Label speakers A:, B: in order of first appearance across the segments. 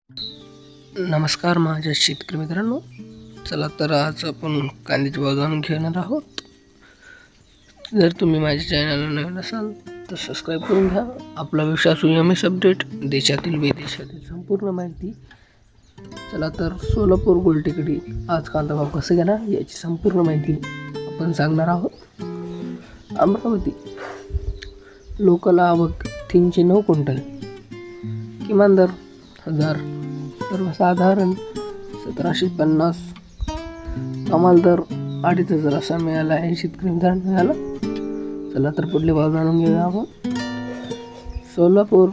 A: नमस्कार माझ्या शेतकरी मित्रांनो, चला तर आज आपण कांद्याचे भाव जाणून घेणार आहोत। जर तुम्ही माझ्या चॅनलला नवीन असाल तर सबस्क्राईब करून घ्या। आपला विश्वासू एमएस अपडेट, देशातील विदेशातील संपूर्ण माहिती। चला तर सोलापूर गोल्टेकडी आज कांदा भाव कसा गेला याची संपूर्ण माहिती आपण सांगणार आहोत। अमरावती लोकल आवक 309 क्विंटल, किमान दर 1000, सर्वसाधारण 1750, कमाल दर 2500 असा मिळाला आहे शेतकरी मित्रांनो। चला तर पुढले भाव जाणून घेऊया आपण। सोलापूर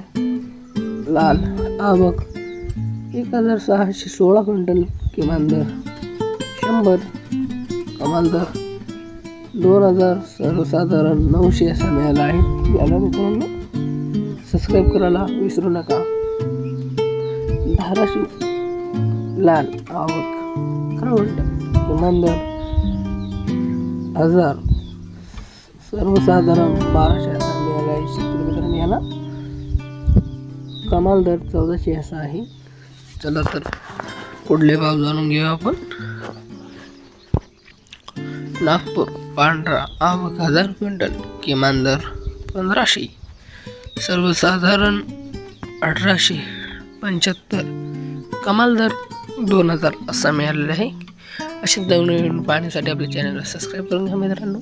A: लाल आवक 1616 क्विंटल, किमान दर 100, कमाल दर 2000, सर्वसाधारण 900 असा मिळाला आहे। याला मित्रांनो सबस्क्राईब करायला विसरू नका। धाराशिव लाल आवक 11 क्विंटल, किमान दर 1000, सर्वसाधारण 1200 असा मिळाला आहे शेतकरी मित्रांनो। याला कमाल दर 1400 असा आहे। चला तर पुढले भाव जाणून घेऊया आपण। नागपूर पांढरा आवक 1000 क्विंटल, किमान दर 1500, सर्वसाधारण 1875, कमाल दर 2000 असा मिळालेला आहे। असे नवीन पाहण्यासाठी आपल्या चॅनलला सबस्क्राईब करून घ्या मित्रांनो।